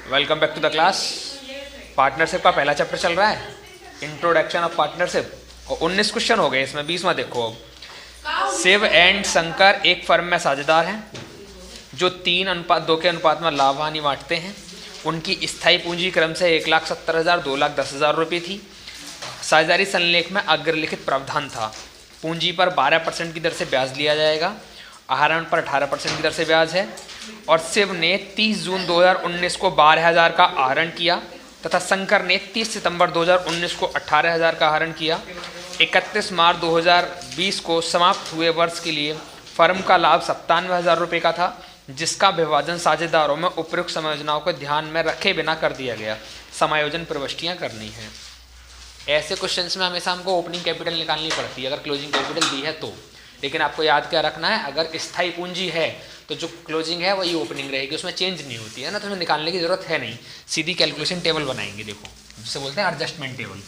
Welcome back to the class. Partnership का पहला chapter चल रहा है, इंट्रोडक्शन ऑफ पार्टनरशिप, और 19 क्वेश्चन हो गए इसमें। 20वां देखो। अब शिव एंड शंकर एक फर्म में साझेदार हैं जो 3:2 के अनुपात में लाभ हानि बांटते हैं। उनकी स्थायी पूंजी क्रम से 1,70,000, 2,10,000 रुपये थी। साझेदारी संलेख में अग्रलिखित प्रावधान था। पूंजी पर 12% की दर से ब्याज लिया जाएगा। आहरण पर 18% की दर से ब्याज है। और शिव ने 30 जून 2019 को 12,000 का आहरण किया तथा शंकर ने 30 सितंबर 2019 को 18,000 का आहरण किया। 31 मार्च 2020 को समाप्त हुए वर्ष के लिए फर्म का लाभ 97,000 रुपये का था, जिसका विभाजन साझेदारों में उपयुक्त समायोजनाओं को ध्यान में रखे बिना कर दिया गया। समायोजन प्रविष्टियां करनी है। ऐसे क्वेश्चंस में हमेशा हमको ओपनिंग कैपिटल निकालनी पड़ती है अगर क्लोजिंग कैपिटल दी है तो। लेकिन आपको याद क्या रखना है, अगर स्थायी पूंजी है तो जो क्लोजिंग है वही ओपनिंग रहेगी, उसमें चेंज नहीं होती है ना, तो उसमें निकालने की जरूरत है नहीं। सीधी कैलकुलेशन टेबल बनाएंगे, देखो जिसे बोलते हैं एडजस्टमेंट टेबल।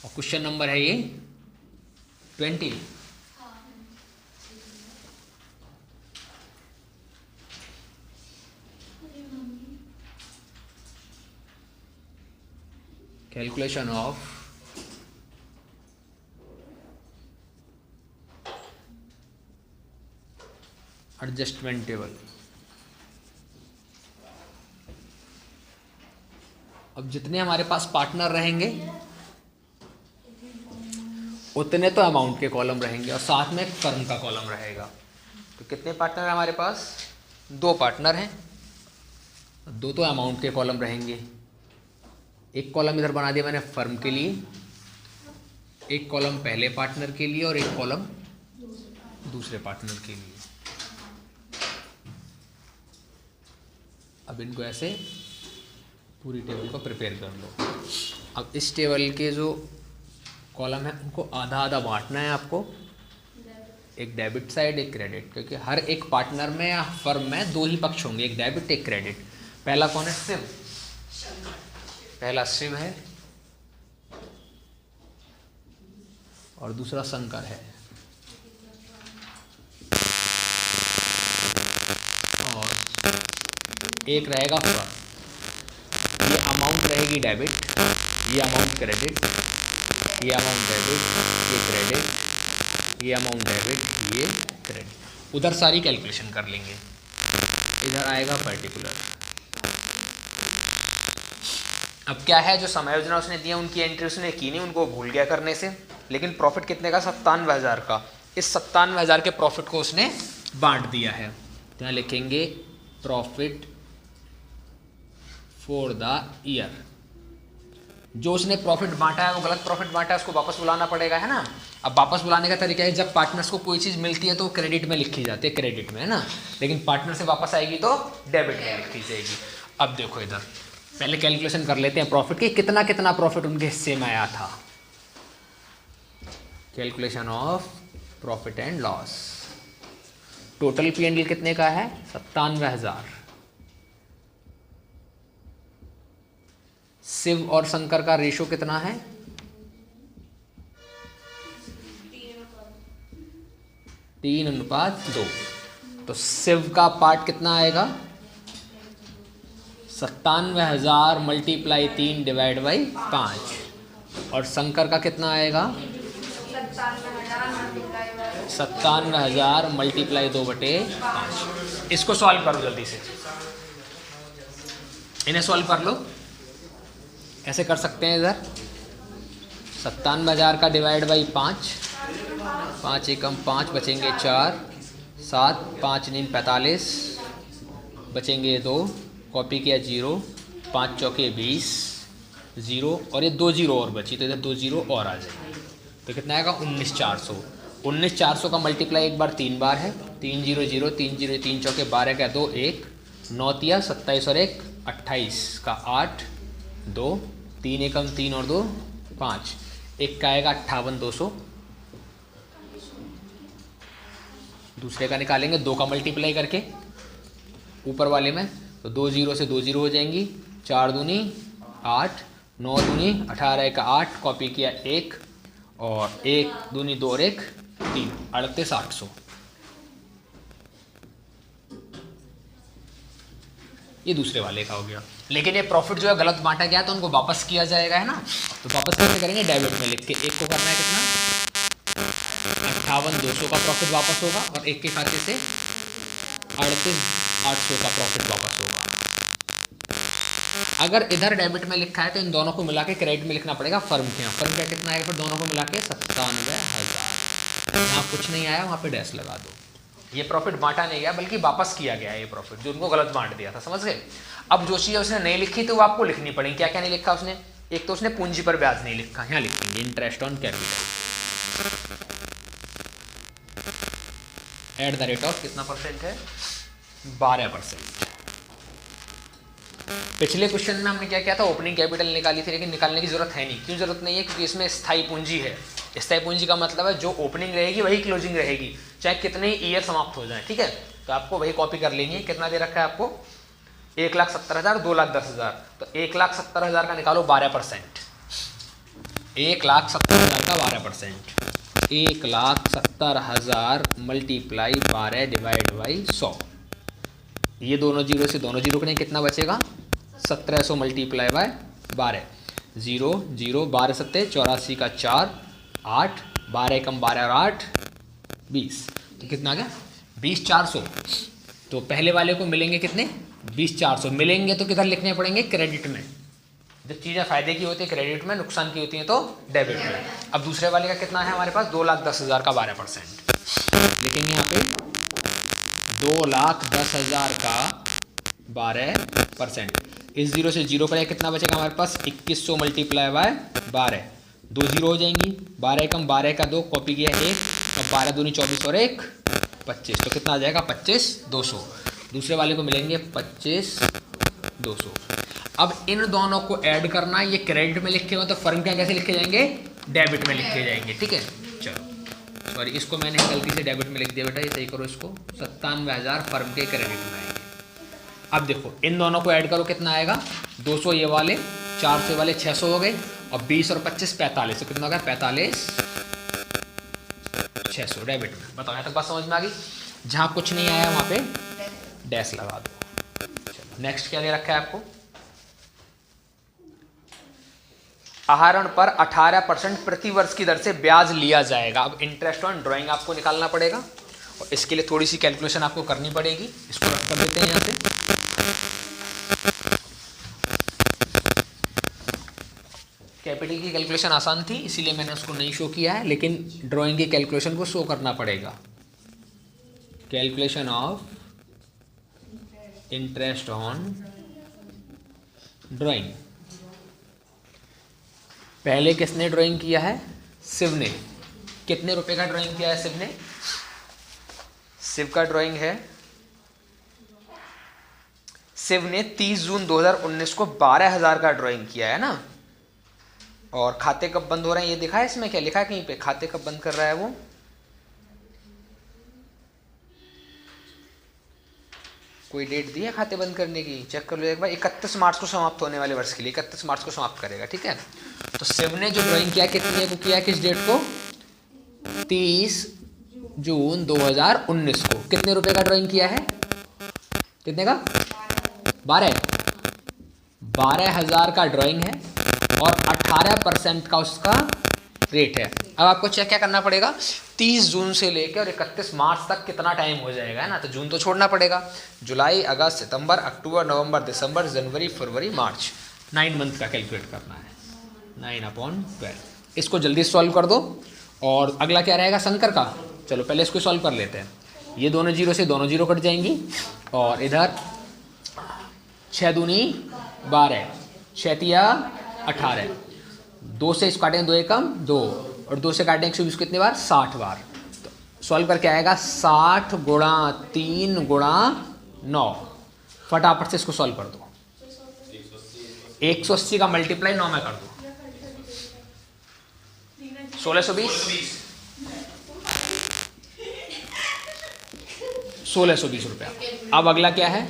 और क्वेश्चन नंबर है ये 20। Calculation of adjustment table. अब जितने हमारे पास पार्टनर रहेंगे उतने तो अमाउंट के कॉलम रहेंगे और साथ में फर्म का कॉलम रहेगा। तो कितने पार्टनर हैं हमारे पास? 2 पार्टनर हैं, 2 तो अमाउंट के कॉलम रहेंगे। एक कॉलम इधर बना दिया मैंने फर्म के लिए, एक कॉलम पहले पार्टनर के लिए और एक कॉलम दूसरे पार्टनर के लिए। अब इनको ऐसे पूरी टेबल को प्रिपेयर कर लो। अब इस टेबल के जो कॉलम है उनको आधा आधा बांटना है आपको, एक डेबिट साइड एक क्रेडिट, क्योंकि हर एक पार्टनर में या फर्म में 2 ही पक्ष होंगे, एक डेबिट एक क्रेडिट। पहला कौन है? शिव। पहला शिव है और दूसरा शंकर है। और एक रहेगा फर्म। ये अमाउंट रहेगी डेबिट, ये अमाउंट क्रेडिट, ये अमाउंट डेबिट, ये क्रेडिट, ये अमाउंट डेबिट, ये क्रेडिट। उधर सारी कैलकुलेशन कर लेंगे, इधर आएगा पर्टिकुलर। अब क्या है, जो समायोजना उसने दिया उनकी एंट्री उसने की नहीं, उनको भूल गया करने से। लेकिन प्रॉफिट कितने का? 97,000 का। इस 97,000 के प्रॉफिट को उसने बांट दिया है। तो यहाँ लिखेंगे प्रॉफिट फॉर द ईयर। जो उसने प्रॉफिट बांटा है वो गलत प्रॉफिट बांटा है, उसको वापस बुलाना पड़ेगा, है ना। अब वापस बुलाने का तरीका है, जब पार्टनर्स को कोई चीज़ मिलती है तो क्रेडिट में लिखी जाती है, क्रेडिट में, है ना। लेकिन पार्टनर से वापस आएगी तो डेबिट में लिखी जाएगी। अब देखो इधर पहले कैलकुलेशन कर लेते हैं प्रॉफिट की, कितना कितना प्रॉफिट उनके हिस्से में आया था। Calculation of profit and loss. Total P&L कितने का है? 97,000। शिव और शंकर का रेशो कितना है? 3:2। तो शिव का पार्ट कितना आएगा? 97,000 मल्टीप्लाई 3 डिवाइड बाई 5। और शंकर का कितना आएगा? 97,000 मल्टीप्लाई 2/5। इसको सॉल्व करो जल्दी से, इन्हें सॉल्व कर लो। ऐसे कर सकते हैं, इधर 97,000 का डिवाइड बाई 5, 5 एकम 5, बचेंगे 4, 7, 5 9 45, बचेंगे 2, कॉपी किया 0, 5 चौके 20, 0 और ये 2 0 और बची, तो इधर 2 0 और आ जाएंगे। तो कितना आएगा? 19,400। 19,400 का मल्टीप्लाई एक बार 3 बार है, 3 0 0, 3 0 3 चौके 12 का 2 1, 9 तिया 27 और 1 28 का 8, 2 3 एकम 3 और 2 5, एक का आएगा 58,200। दूसरे का निकालेंगे 2 का मल्टीप्लाई करके ऊपर वाले में, तो 2 0 से 2 0 हो जाएंगी, 4 दूनी 8, 9 दूनी 18, का 8, कॉपी किया 1 और 1 दूनी 2 और 1 3, 38,800। ये दूसरे वाले का हो गया। लेकिन ये प्रॉफिट जो है गलत बांटा गया तो उनको वापस किया जाएगा, है ना। तो वापस कैसे करेंगे, डेबिट में लिख के। एक को करना है कितना, 58,200 का प्रॉफिट वापस होगा, और एक के खाते से 38,800 का प्रॉफिट वापस होगा। अगर इधर डेबिट में लिखा है तो इन दोनों को मिला के क्रेडिट में लिखना पड़ेगा फर्म के यहाँ। फर्म का कितना आएगा फिर दोनों को मिला के 97,000। जहाँ कुछ नहीं आया वहाँ पे डैश लगा दो। ये प्रॉफिट बांटा नहीं गया बल्कि वापस किया गया है ये प्रॉफिट, जो उनको गलत बांट दिया था, समझ गए। अब जो चीज़ उसने नहीं लिखी तो वो आपको लिखनी पड़ेगी। क्या क्या नहीं लिखा उसने, एक तो उसने पूंजी पर ब्याज नहीं लिखा, यहाँ लिखेंगे interest on capital at the rate of कितना परसेंट है, 12%। पिछले क्वेश्चन में हमने क्या किया था, ओपनिंग कैपिटल निकाली थी, लेकिन निकालने की जरूरत है नहीं। क्यों जरूरत नहीं है, क्योंकि इसमें स्थायी पूंजी है। स्थायी पूंजी का मतलब है जो ओपनिंग रहेगी वही क्लोजिंग रहेगी, चाहे कितने ही ईयर समाप्त हो जाए, ठीक है। तो आपको वही कॉपी कर लेनी है। कितना दे रखा है आपको, 1,70,000, 2,10,000। तो 1,70,000 का निकालो 12%, 1,70,000 का 12%, 1,70,000 मल्टीप्लाई 12 डिवाइड बाई 100। ये दोनों जीरो से दोनों जीरो के कितना बचेगा, 1700 मल्टीप्लाई बाय 12, 0 0 12 सत्ते 84 का 4 8, 12 कम 12 और 8 20। तो कितना आ गया, 20,400। तो पहले वाले को मिलेंगे कितने, 20,400 मिलेंगे। तो किधर लिखने पड़ेंगे, क्रेडिट में। जब चीज़ें फायदे की होती है क्रेडिट में, नुकसान की होती हैं तो डेबिट में। अब दूसरे वाले का कितना है हमारे पास, 2,10,000 का 12%। लिखेंगे यहाँ पे 2,10,000 का 12%। इस जीरो से जीरो करें कितना बचेगा हमारे पास, 2,100 मल्टीप्लाई बाय 12, 2 जीरो हो जाएंगी। 12 कम 12 का 2 कॉपी किया 1, अब 12 दूनी 24 और 1 25। तो कितना आ जाएगा, 25,200। दूसरे वाले को मिलेंगे 25,200। अब इन दोनों को ऐड करना है। ये क्रेडिट में लिखे हो तो फर्म के कैसे लिखे जाएंगे, डेबिट में लिखे जाएंगे, ठीक है। चलो सॉरी, इसको मैंने गलती से डेबिट में लिख दिया बेटा, ये सही करो इसको। 97,000 फर्म के क्रेडिट में आएंगे। अब देखो इन दोनों को ऐड करो, कितना आएगा, 200 ये वाले, 400 वाले 600 हो गए, और 20 और 25 45। तो कितना हो गया, 45,600 डेबिट में। बताओ यहाँ तक बात समझ में आ गई। जहाँ कुछ नहीं आया वहाँ पे डैश लगा दो। चलो नेक्स्ट क्या दे रखा है आपको, आहरण पर 18% प्रति वर्ष की दर से ब्याज लिया जाएगा। अब इंटरेस्ट ऑन ड्राइंग आपको निकालना पड़ेगा, और इसके लिए थोड़ी सी कैलकुलेशन आपको करनी पड़ेगी। इसको रख कर देते हैं यहाँ से। कैपिटल की कैलकुलेशन आसान थी इसीलिए मैंने उसको नहीं शो किया है, लेकिन ड्राइंग की कैलकुलेशन को शो करना पड़ेगा। Calculation of interest on drawing. पहले किसने ड्राइंग किया है, शिव ने। कितने रुपए का ड्राइंग किया है शिव ने, शिव का ड्राइंग है, शिव ने 30 जून 2019 को 12,000 का ड्राइंग किया है ना। और खाते कब बंद हो रहे हैं ये दिखा है इसमें, क्या लिखा है कहीं पे, खाते कब बंद कर रहा है वो, कोई डेट दी है खाते बंद करने की, चेक कर लो एक बार। 31 मार्च को समाप्त होने वाले वर्ष के लिए 31 मार्च को समाप्त करेगा, ठीक है। तो शिव ने जो ड्राइंग किया कितने को किया, किस डेट को, 30 जून 2019 को। कितने रुपए का ड्राइंग किया है, कितने का, 12,000 का ड्राइंग है, और 18% का उसका रेट है। अब आपको चेक क्या करना पड़ेगा, 30 जून से लेकर और 31 मार्च तक कितना टाइम हो जाएगा, है ना। तो जून तो छोड़ना पड़ेगा, जुलाई अगस्त सितंबर अक्टूबर नवंबर दिसंबर जनवरी फरवरी मार्च, 9 मंथ का कैलकुलेट करना है, 9/12। इसको जल्दी सॉल्व कर दो। और अगला क्या रहेगा, शंकर का। चलो पहले इसको सॉल्व कर लेते हैं। ये दोनों जीरो से दोनों जीरो कट जाएंगी, और इधर 6 दूनी 12, 6 तिया 18, 2 से इसको काटेंगे 2 एकम 2, और 2 से काटेंगे 120 कितने बार, 60 बार। तो सॉल्व करके आएगा 60 गुणा 3 गुणा 9। फटाफट से इसको सॉल्व कर दो। 180 का मल्टीप्लाई 9 में कर दो, 1620 रुपया। अब अगला क्या है,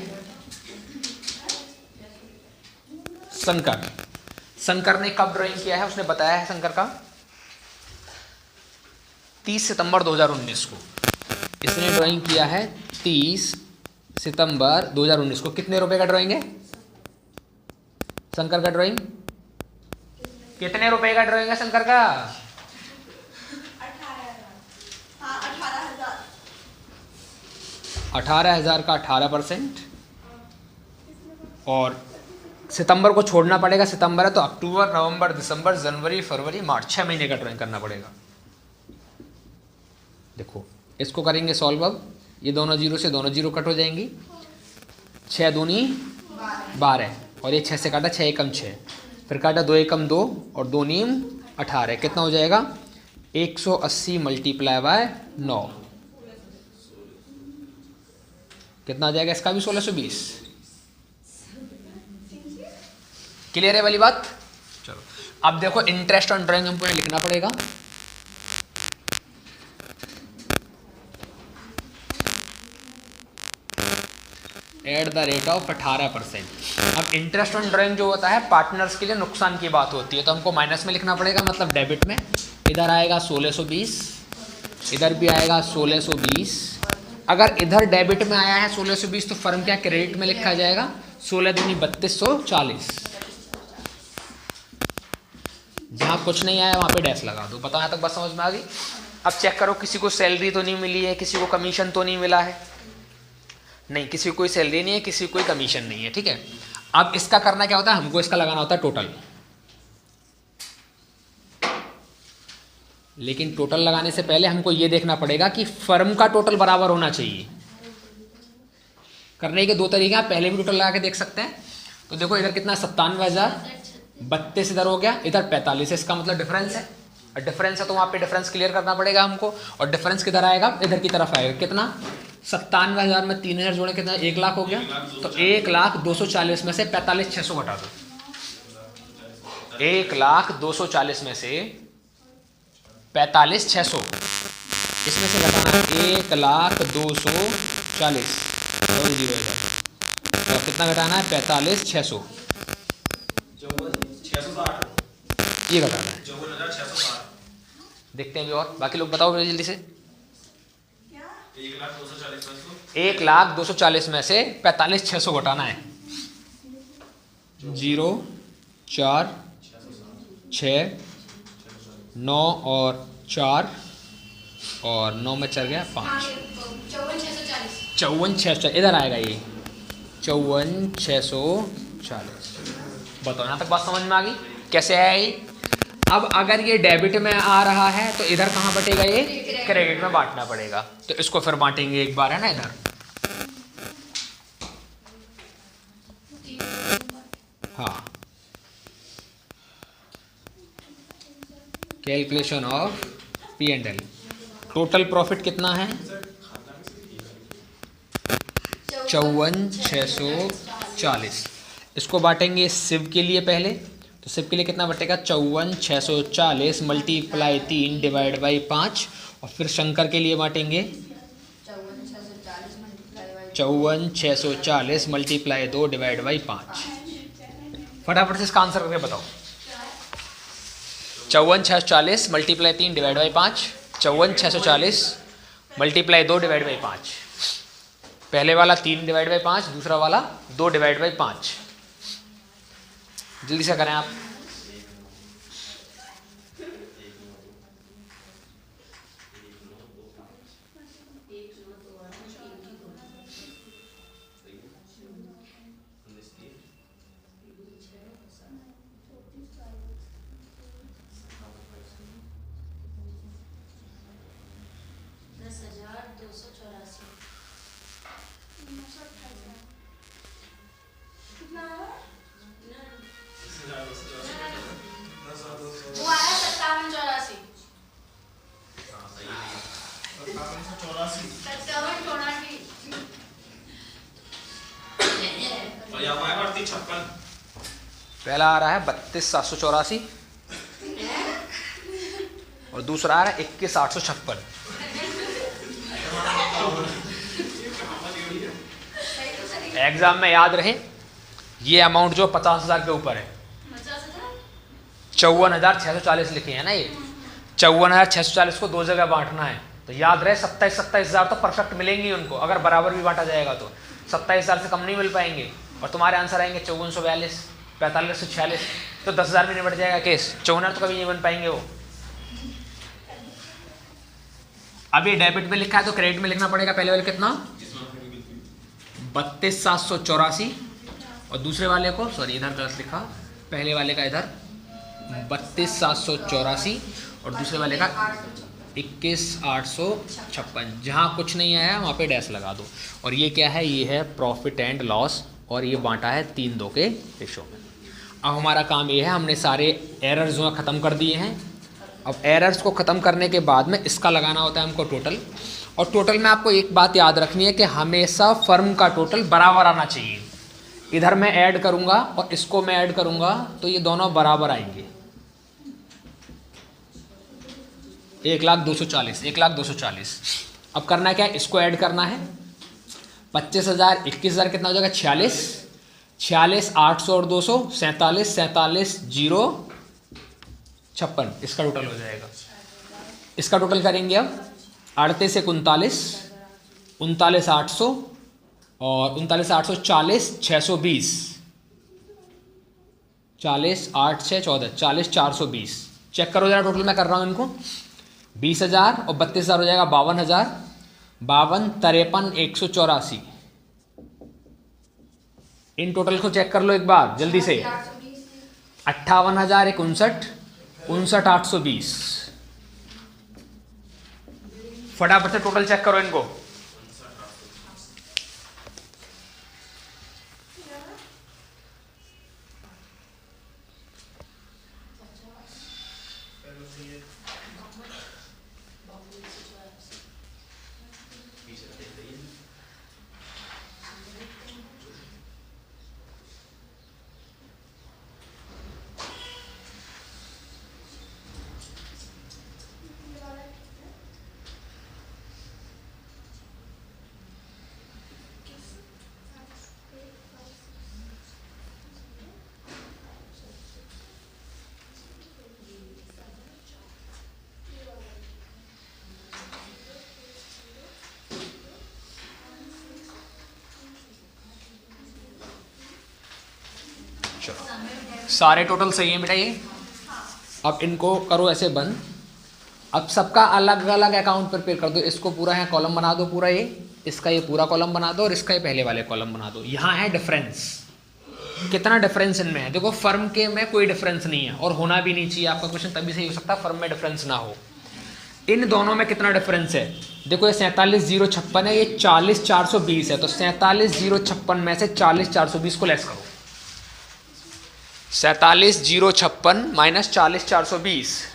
शंकर। शंकर ने कब ड्राइंग किया है, उसने बताया है शंकर का 30 सितंबर 2019 को। इसने ड्राइंग किया है 30 सितंबर 2019 को कितने रुपए का ड्राइंग है शंकर का ड्राइंग? कितने रुपए का ड्राइंग है शंकर का? 18,000 का 18%। और सितंबर को छोड़ना पड़ेगा, सितंबर है तो अक्टूबर, नवंबर, दिसंबर, जनवरी, फरवरी, मार्च, 6 महीने का ड्राइंग करना पड़ेगा। देखो इसको करेंगे सॉल्व। अब ये दोनों जीरो से दोनों जीरो कट हो जाएंगी। 6 दूनी 12 और ये 6 से काटा, 6 एकम 6, फिर काटा 2 एकम 2 और 2 नीम 18। कितना हो जाएगा? 180 मल्टीप्लाई बाय 9 कितना आ जाएगा? इसका भी 1620। क्लियर है वाली बात? चलो अब देखो इंटरेस्ट ऑन ड्राइंग हमको लिखना पड़ेगा। At the rate of 18%। अब इंटरेस्ट ऑन ड्राइंग जो होता है पार्टनर्स के लिए नुकसान की बात होती है, तो हमको माइनस में लिखना पड़ेगा, मतलब डेबिट में। इधर आएगा 1620, इधर भी आएगा 1620। अगर इधर डेबिट में आया है 1620 तो फर्म क्या क्रेडिट में लिखा जाएगा? 16 दूनी 3240। जहाँ कुछ नहीं आया वहाँ पे डैश लगा दो। बताओ यहाँ तक बात समझ में आ गई? अब चेक करो, किसी को सैलरी तो नहीं मिली है, किसी को कमीशन तो नहीं मिला है, नहीं किसी को कोई सैलरी नहीं है, किसी को कोई कमीशन नहीं है, ठीक है। अब इसका करना क्या होता है? हमको इसका लगाना होता है टोटल। लेकिन टोटल लगाने से पहले हमको ये देखना पड़ेगा कि फर्म का टोटल बराबर होना चाहिए। करने के दो तरीके हैं, पहले भी टोटल लगा के देख सकते हैं। तो देखो इधर कितना 97,032 इधर हो गया, इधर 45 है, इसका मतलब डिफरेंस है। और डिफरेंस है तो वहाँ पे डिफरेंस क्लियर करना पड़ेगा हमको। और डिफरेंस किधर आएगा? इधर की तरफ आएगा। कितना? 97,000 में 3,000 जोड़े कितना? 1 लाख हो गया। तो 1,0240 में से 45,600 घटा दो। 1,0240 में से 45,600 इसमें से घटाना 1,0240 और कितना घटाना है? 45,600 ये घटाना है। देखते हैं भी और बाकी लोग बताओ जल्दी से। 1,0240 में से 45,600 घटाना है। 0 4 6 9 और 4 और 9 में चल गया 5 54,640 इधर आएगा ये 54,640। बताओ यहाँ तक बात समझ में आ गई? कैसे है ये? अब अगर ये डेबिट में आ रहा है तो इधर कहाँ बटेगा? ये क्रेडिट में बांटना पड़ेगा। तो इसको फिर बांटेंगे एक बार, है ना। इधर हाँ, calculation of P&L। Total profit कितना है? 54,640। इसको बांटेंगे सिव के लिए पहले। तो सिव के लिए कितना बटेगा? 54,640 मल्टीप्लाई 3 डिवाइड बाई 5। और फिर शंकर के लिए बांटेंगे 54,640 मल्टीप्लाई 2 डिवाइड बाई 5। फटाफट से इसका आंसर करके बताओ। 54,640 multiply 3 divide by 5। 54,640 multiply 2 divide by 5। पहले वाला 3 डिवाइड बाई 5, दूसरा वाला 2 डिवाइड बाई 5। जल्दी से करें आप। पहला आ रहा है 32,784 और दूसरा आ रहा है 21,856। एग्जाम में याद रहे ये अमाउंट जो 50,000 के ऊपर है। 54,640 लिखे हैं ना ये। 54,640 को 2 जगह बांटना है तो याद रहे 27,000 तो परफेक्ट मिलेंगी उनको, अगर बराबर भी बांटा जाएगा तो 27,000 से कम नहीं मिल पाएंगे, और तुम्हारे आंसर आएंगे 5442, 4546, तो 10,000 में निपट जाएगा केस। 54 तो कभी नहीं बन पाएंगे वो। अब ये डेबिट में लिखा है तो क्रेडिट में लिखना पड़ेगा। पहले वाले कितना 32,784, और दूसरे वाले को, सॉरी इधर गलत लिखा, पहले वाले का इधर 32,784 और दूसरे वाले का 21,856। जहाँ कुछ नहीं आया वहाँ पे डैश लगा दो। और ये क्या है, ये है प्रॉफिट एंड लॉस, और ये बांटा है 3-2 के रेशो में। अब हमारा काम ये है, हमने सारे एरर्स जो ख़त्म कर दिए हैं। अब एरर्स को ख़त्म करने के बाद में इसका लगाना होता है हमको टोटल, और टोटल में आपको एक बात याद रखनी है कि हमेशा फर्म का टोटल बराबर आना चाहिए। इधर मैं ऐड करूँगा और इसको मैं ऐड करूँगा तो ये दोनों बराबर आएंगे। 1,02,40, 1,02,40। अब करना क्या है, इसको ऐड करना है। 25,000 21,000 कितना हो जाएगा 46, 46 800 और 200 47, 47 0 56, इसका टोटल हो जाएगा। इसका टोटल करेंगे अब 38 से 39, 39 800 और 39 800 40 620, 40 8 6 14 40 420। चेक करो जरा टोटल मैं कर रहा हूँ इनको। 20,000 और 32,000 हो जाएगा 52,000, 52 53 184। इन टोटल को चेक कर लो एक बार जल्दी से। 58,000 59, 59,820। फटाफट से टोटल चेक करो इनको। सारे टोटल सही है बेटा ये। अब इनको करो ऐसे बंद। अब सबका अलग अलग अकाउंट प्रिपेयर कर दो। इसको पूरा है कॉलम बना दो पूरा, ये इसका ये पूरा कॉलम बना दो और इसका ये पहले वाले कॉलम बना दो। यहाँ है डिफरेंस, कितना डिफरेंस इनमें है। देखो फर्म के में कोई डिफरेंस नहीं है और होना भी नहीं चाहिए। आपका क्वेश्चन तभी सही हो सकता है फर्म में डिफरेंस ना हो। इन दोनों में कितना डिफरेंस है देखो, ये 47,056 है, ये 40,420 है। तो 47,056 में से 40,420 को लेस करो। 47,056 माइनस 40,420,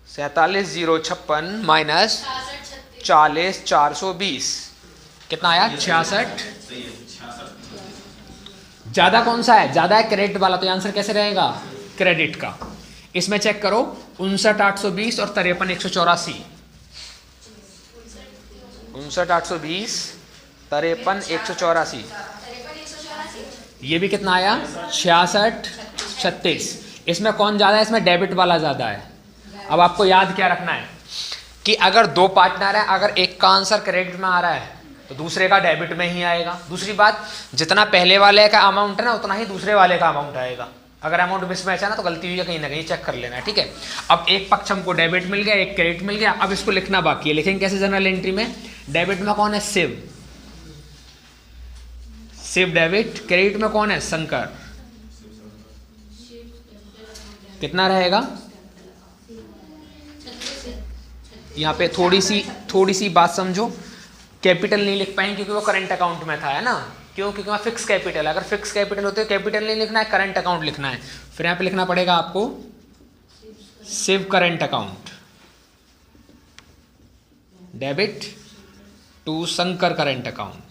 47,056 माइनस 40,420 कितना आया 66। ज्यादा कौन सा है, ज्यादा है क्रेडिट वाला, तो आंसर कैसे रहेगा क्रेडिट का। इसमें चेक करो 59,820 और 53,184, 59,820 53,184, ये भी कितना आया 66,36। इसमें कौन ज्यादा है, इसमें डेबिट वाला ज्यादा है। अब आपको याद क्या रखना है कि अगर दो पार्टनर है, अगर एक का आंसर क्रेडिट में आ रहा है तो दूसरे का डेबिट में ही आएगा। दूसरी बात, जितना पहले वाले का अमाउंट है ना उतना ही दूसरे वाले का अमाउंट आएगा। अगर अमाउंट मिसमैच है ना तो गलती हुई है कहीं ना कहीं, चेक कर लेना है, ठीक है। अब एक पक्ष हमको डेबिट मिल गया, एक क्रेडिट मिल गया। अब इसको लिखना बाकी है, लिखेंगे कैसे जर्नल एंट्री में। डेबिट में कौन है शिव, शिव डेबिट। क्रेडिट में कौन है शंकर, कितना रहेगा। यहाँ पे थोड़ी सी बात समझो, कैपिटल नहीं लिख पाएंगे क्योंकि वो करंट अकाउंट में था, है ना। क्यों, क्योंकि वहाँ फिक्स कैपिटल है। अगर फिक्स कैपिटल होते तो कैपिटल नहीं लिखना है, करंट अकाउंट लिखना है। फिर यहाँ पे लिखना पड़ेगा आपको Shiv current account, debit to Shankar current account.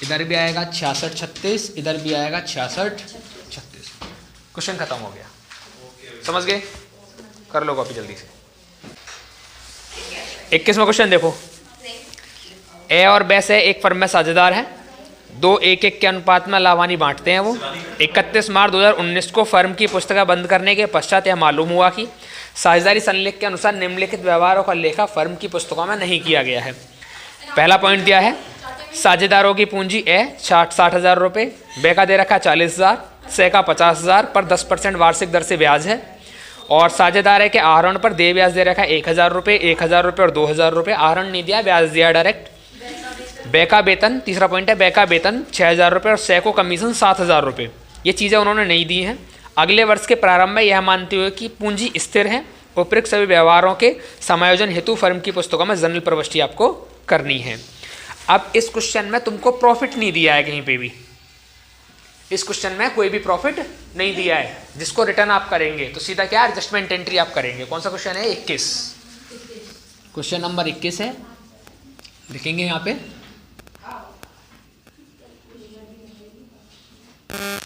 इधर भी आएगा 66-36, इधर भी आएगा 66-36। क्वेश्चन खत्म हो गया, समझ गए। कर लो कॉपी जल्दी से। 21वां क्वेश्चन देखो। ए और बै से एक फर्म में साझेदार है। 2 1 के अनुपात में लाभानी बांटते हैं वो। 31 मार्च 2019 को फर्म की पुस्तिका बंद करने के पश्चात यह मालूम हुआ कि साझेदारी संलेख के अनुसार निम्नलिखित व्यवहारों का लेखा फर्म की पुस्तकों में नहीं किया गया है। पहला पॉइंट दिया है साझेदारों की पूंजी ए 60,000 रुपये, बे का दे रखा 40,000, से का 50,000 पर 10% वार्षिक दर से ब्याज है, और साझेदार के आहरण पर दे ब्याज दे रखा है 1,000 रुपये, 1,000 रुपये और 2,000 रुपये। आहरण नहीं दिया, ब्याज दिया डायरेक्ट। बे का वेतन, तीसरा पॉइंट है, बे का वेतन 6,000 रुपये और से को कमीशन 7,000 रुपये। ये चीज़ें उन्होंने नहीं दी हैं। अगले वर्ष के प्रारंभ में यह मानते हुए कि पूंजी स्थिर है, उपरोक्त सभी व्यवहारों के समायोजन हेतु फर्म की पुस्तकों में जनरल प्रविष्टि आपको करनी है। अब इस क्वेश्चन में तुमको प्रॉफिट नहीं दिया है कहीं पे भी, इस क्वेश्चन में कोई भी प्रॉफिट नहीं दिया है। जिसको रिटर्न आप करेंगे तो सीधा क्या एडजस्टमेंट एंट्री आप करेंगे। कौन सा क्वेश्चन है? 21, क्वेश्चन नंबर 21 है। लिखेंगे यहाँ पे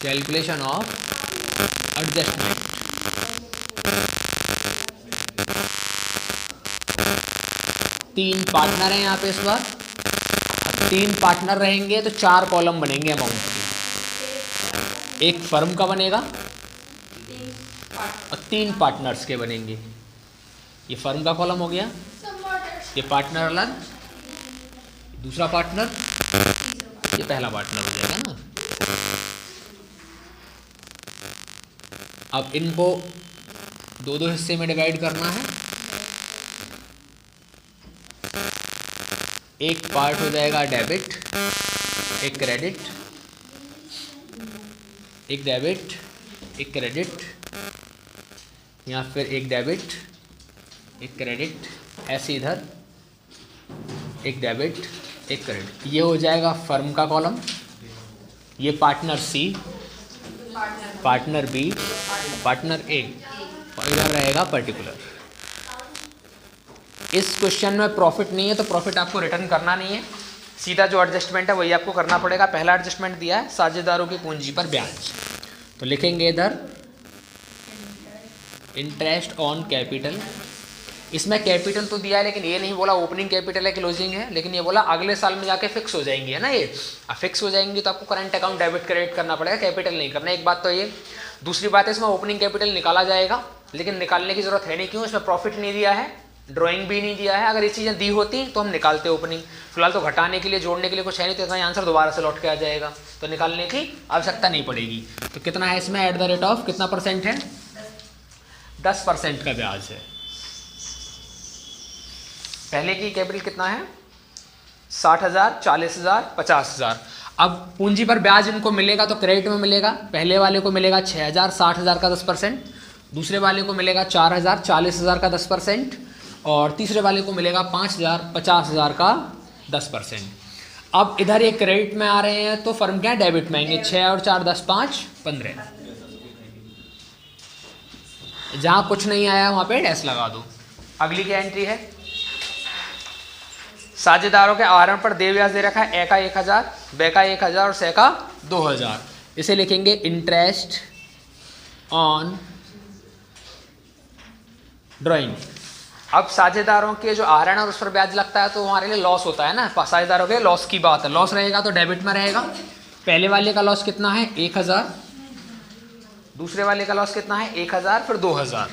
कैलकुलेशन ऑफ एडजस्टमेंट। तीन पार्टनर हैं यहाँ पे इस बार। अब 3 पार्टनर रहेंगे तो 4 कॉलम बनेंगे अमाउंट के। एक फर्म का बनेगा और 3 पार्टनर्स के बनेंगे। ये फर्म का कॉलम हो गया, ये पार्टनर अलग, दूसरा पार्टनर, ये पहला पार्टनर हो जाएगा ना। अब इनको 2-2 हिस्से में डिवाइड करना है। एक पार्ट हो जाएगा डेबिट, एक क्रेडिट, एक डेबिट, एक क्रेडिट, या फिर एक डेबिट, एक क्रेडिट, ऐसे इधर एक डेबिट, एक क्रेडिट। ये हो जाएगा फर्म का कॉलम। ये partner C, partner B, partner A, और इधर रहेगा पर्टिकुलर। इस क्वेश्चन में प्रॉफिट नहीं है तो प्रॉफिट आपको रिटर्न करना नहीं है। सीधा जो एडजस्टमेंट है वही आपको करना पड़ेगा। पहला एडजस्टमेंट दिया है साझेदारों की पूंजी पर ब्याज, तो लिखेंगे इधर इंटरेस्ट ऑन कैपिटल। इसमें कैपिटल तो दिया है लेकिन ये नहीं बोला ओपनिंग कैपिटल है क्लोजिंग है, लेकिन ये बोला अगले साल में जाके फिक्स हो जाएंगी, है ना। ये फिक्स हो जाएंगी तो आपको करंट अकाउंट डेबिट क्रेडिट करना पड़ेगा, कैपिटल नहीं करना। एक बात तो ये। दूसरी बात है इसमें ओपनिंग कैपिटल निकाला जाएगा, लेकिन निकालने की जरूरत है नहीं। क्यों? इसमें प्रॉफिट नहीं दिया है, ड्राइंग भी नहीं दिया है। अगर ये चीज़ें दी होती तो हम निकालते ओपनिंग। फिलहाल तो घटाने के लिए जोड़ने के लिए कुछ है नहीं, तो इसका आंसर दोबारा से लौट के आ जाएगा, तो निकालने की आवश्यकता नहीं पड़ेगी। तो कितना है इसमें एट द रेट ऑफ कितना परसेंट है? 10% का ब्याज है। पहले की कैपिटल कितना है? 60,000, 40,000, 50,000। अब पूंजी पर ब्याज इनको मिलेगा तो क्रेडिट में मिलेगा। पहले वाले को मिलेगा 6,000, 60,000 का 10%, दूसरे वाले को मिलेगा 4,000, 40,000 का 10%, और तीसरे वाले को मिलेगा 5,000, 50,000 का 10%। अब इधर ये क्रेडिट में आ रहे हैं तो फर्म क्या डेबिट में आएंगे। 6 और 4 10, 5 15। जहां कुछ नहीं आया वहां पे डैश लगा दो। अगली क्या एंट्री है? साझेदारों के आहरण पर देय ब्याज दे रखा है ए का 1,000, बे का 1,000 और से का 2,000। इसे लिखेंगे इंटरेस्ट ऑन ड्राइंग। अब साझेदारों के जो आहरण और उस पर ब्याज लगता है तो हमारे लिए लॉस होता है ना। साझेदारों के लॉस की बात है, लॉस रहेगा तो डेबिट में रहेगा। पहले वाले का लॉस कितना है? 1,000, दूसरे वाले का लॉस कितना है? 1,000, फिर 2,000,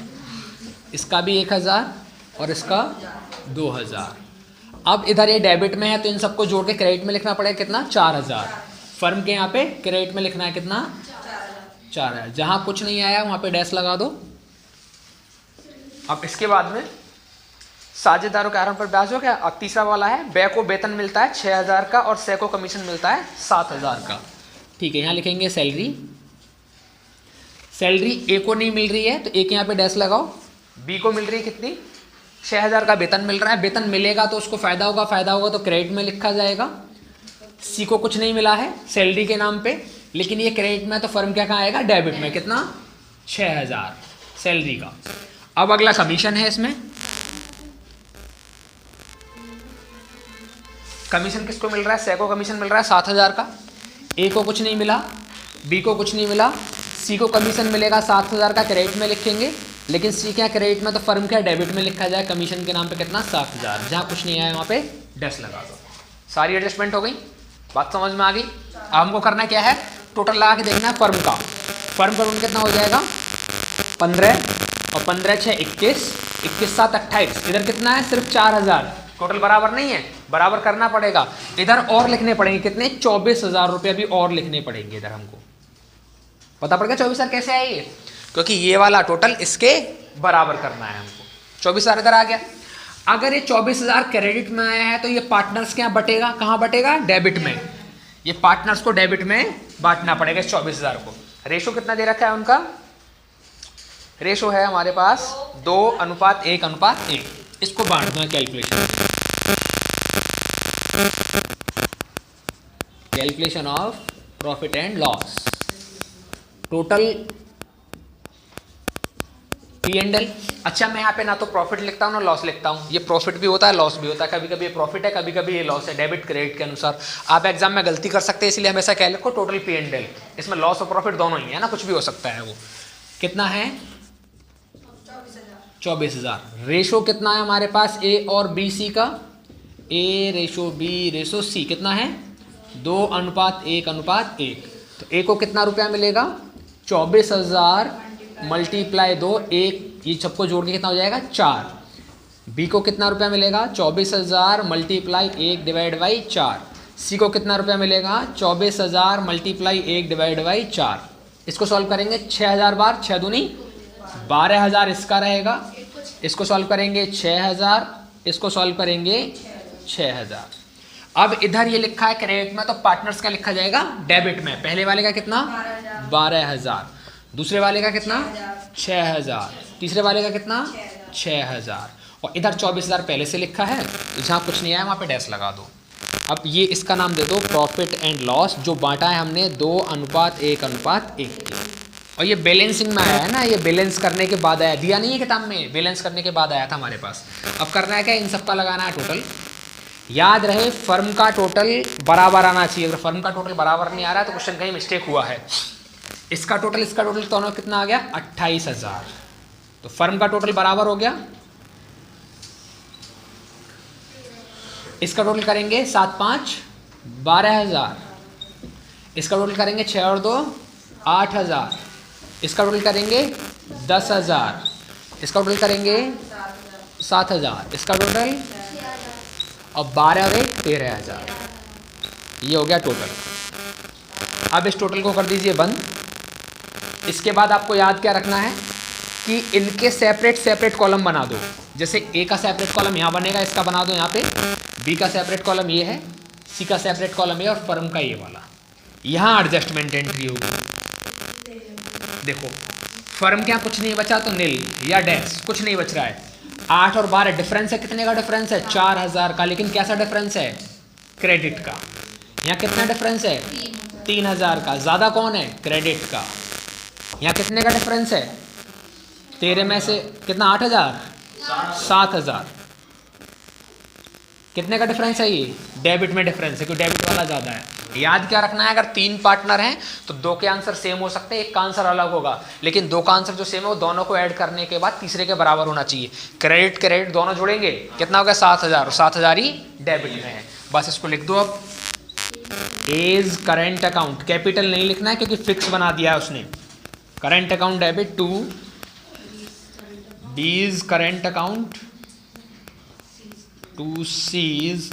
इसका भी 1,000 और इसका 2,000। अब इधर ये डेबिट में है तो इन सबको जोड़ के क्रेडिट में लिखना पड़ेगा कितना? 4,000। फर्म के यहाँ पे क्रेडिट में लिखना है कितना? 4,000। जहां कुछ नहीं आया वहां पे डैश लगा दो। अब इसके बाद में साझेदारों के आहरण पर ब्याज हो गया। अब तीसरा वाला है बे को वेतन मिलता है 6,000 का और से को कमीशन मिलता है 7,000 का। ठीक है, यहाँ लिखेंगे सैलरी। सैलरी ए को नहीं मिल रही है तो एक यहाँ पे डैश लगाओ। बी को मिल रही है कितनी? 6,000 का वेतन मिल रहा है। वेतन मिलेगा तो उसको फायदा होगा तो क्रेडिट में लिखा जाएगा। सी को कुछ नहीं मिला है सैलरी के नाम पे, लेकिन ये क्रेडिट में तो फर्म क्या कहाँ आएगा? डेबिट में। कितना? 6,000 सैलरी का। अब अगला कमीशन है। इसमें कमीशन किसको मिल रहा है? से को कमीशन मिल रहा है 7,000 का। ए को कुछ नहीं मिला, बी को कुछ नहीं मिला, सी को कमीशन मिलेगा 7,000 का, क्रेडिट में लिखेंगे। लेकिन सी क्या क्रेडिट में तो फर्म क्या डेबिट में लिखा जाए। कमीशन के नाम पे कितना? 7,000। जहाँ कुछ नहीं आया वहाँ पे डैश लगा दो। सारी एडजस्टमेंट हो गई। बात समझ में आ गई? अब हमको करना क्या है, टोटल लगा के देखना है फर्म का। फर्म का टोटल कितना हो जाएगा 15 और 15 6 21, 21 7 28, इधर कितना है सिर्फ 4000। टोटल बराबर नहीं है, बराबर करना पड़ेगा। इधर और लिखने पड़ेंगे कितने 24,000 रुपये अभी और लिखने पड़ेंगे इधर हमको। पता पड़ गया 24,000 कैसे आए ये, क्योंकि ये वाला टोटल इसके बराबर करना है हमको। 24,000 इधर आ गया। अगर ये 24,000 क्रेडिट में आया है तो ये पार्टनर्स के यहाँ बटेगा, कहाँ बटेगा डेबिट में। ये पार्टनर्स को डेबिट में बांटना पड़ेगा इस 24,000 को। रेशो कितना दे रखा है उनका, रेशो है हमारे पास 2:1:1। इसको बांटना है calculation of profit and loss, total P&L। अच्छा मैं यहाँ पे ना तो प्रॉफिट लिखता हूँ ना लॉस लिखता हूँ, ये प्रॉफिट भी होता है लॉस भी होता है, कभी कभी ये प्रॉफिट है कभी कभी ये लॉस है, डेबिट क्रेडिट के अनुसार। आप एग्जाम में गलती कर सकते हैं, इसलिए हमेशा कह लिखो टोटल P&L। इसमें लॉस और प्रॉफिट दोनों ही है ना, कुछ भी हो सकता है। वो कितना है 24,000। रेशो कितना है हमारे पास A और BC का, A/B/C कितना है 2:1:1। तो A को कितना रुपया मिलेगा 24,000 मल्टीप्लाई 2, 1 ये सबको जोड़ के कितना हो जाएगा 4। B को कितना रुपया मिलेगा 24,000 मल्टीप्लाई 1 डिवाइड बाई 4। C को कितना रुपया मिलेगा 24,000 मल्टीप्लाई 1 डिवाइड बाई 4। इसको सॉल्व करेंगे 6,000 बार, 6 दूनी 12,000 इसका रहेगा। इसको सॉल्व करेंगे 6,000, इसको सॉल्व करेंगे 6,000। अब इधर ये लिखा है क्रेडिट में, तो पार्टनर्स का लिखा जाएगा डेबिट में। पहले वाले का कितना 12,000, दूसरे वाले का कितना 6,000, तीसरे वाले का कितना 6,000, और इधर 24,000 पहले से लिखा है, जहाँ कुछ नहीं आया वहाँ पे डैश लगा दो। अब ये इसका नाम दे दो प्रॉफिट एंड लॉस, जो बांटा है हमने 2:1:1 के। और ये बैलेंसिंग में आया है ना, ये बैलेंस करने के बाद आया, दिया नहीं है किताब में, बैलेंस करने के बाद आया था हमारे पास। अब करना है क्या, इन सबका लगाना है टोटल। याद रहे फर्म का टोटल बराबर आना चाहिए, अगर फर्म का टोटल बराबर नहीं आ रहा है तो क्वेश्चन कहीं मिस्टेक हुआ है। इसका टोटल दोनों कितना आ गया 28,000, तो फर्म का टोटल बराबर हो गया। इसका टोटल करेंगे 7×5 12,000, इसका टोटल करेंगे 6 और 2 8,000, इसका टोटल करेंगे 10,000, इसका टोटल करेंगे 7,000, इसका टोटल और 12 और 1 13,000। ये हो गया टोटल। अब इस टोटल को कर दीजिए बंद। इसके बाद आपको याद क्या रखना है कि इनके सेपरेट कॉलम बना दो। जैसे A का सेपरेट कॉलम यहाँ बनेगा, इसका बना दो यहाँ पे। B का सेपरेट कॉलम ये है, C का सेपरेट कॉलम ये, और फर्म का ये वाला। यहाँ एडजस्टमेंट एंट्री होगी। देखो फर्म क्या कुछ नहीं बचा तो नील या डैश, कुछ नहीं बच रहा है। 8 और 12 डिफरेंस है, कितने का डिफरेंस है 4,000 का, लेकिन कैसा डिफरेंस है क्रेडिट का। यहाँ कितना डिफरेंस है 3,000 का, ज़्यादा कौन है क्रेडिट का। यहाँ कितने का डिफरेंस है 13 में से कितना 8,000 7,000, कितने का डिफरेंस है ये डेबिट में डिफरेंस है, क्योंकि डेबिट वाला ज़्यादा है। याद क्या रखना है, अगर 3 पार्टनर हैं तो 2 के आंसर सेम हो सकते हैं, एक का आंसर अलग होगा, लेकिन 2 का आंसर जो सेम है वो दोनों को ऐड करने के बाद तीसरे के बराबर होना चाहिए। क्रेडिट दोनों जोड़ेंगे कितना होगा 7,000, और 7,000 ही डेबिट में है। बस इसको लिख दो। अब एज करेंट अकाउंट, कैपिटल नहीं लिखना है क्योंकि फिक्स बना दिया है उसने। Current account debit to B's current account to C's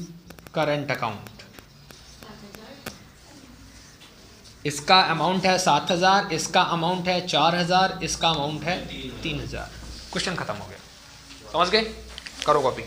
current account. इसका अमाउंट है 7,000, इसका अमाउंट है 4,000, इसका अमाउंट है 3,000। क्वेश्चन खत्म हो गया, समझ गए? करो कॉपी।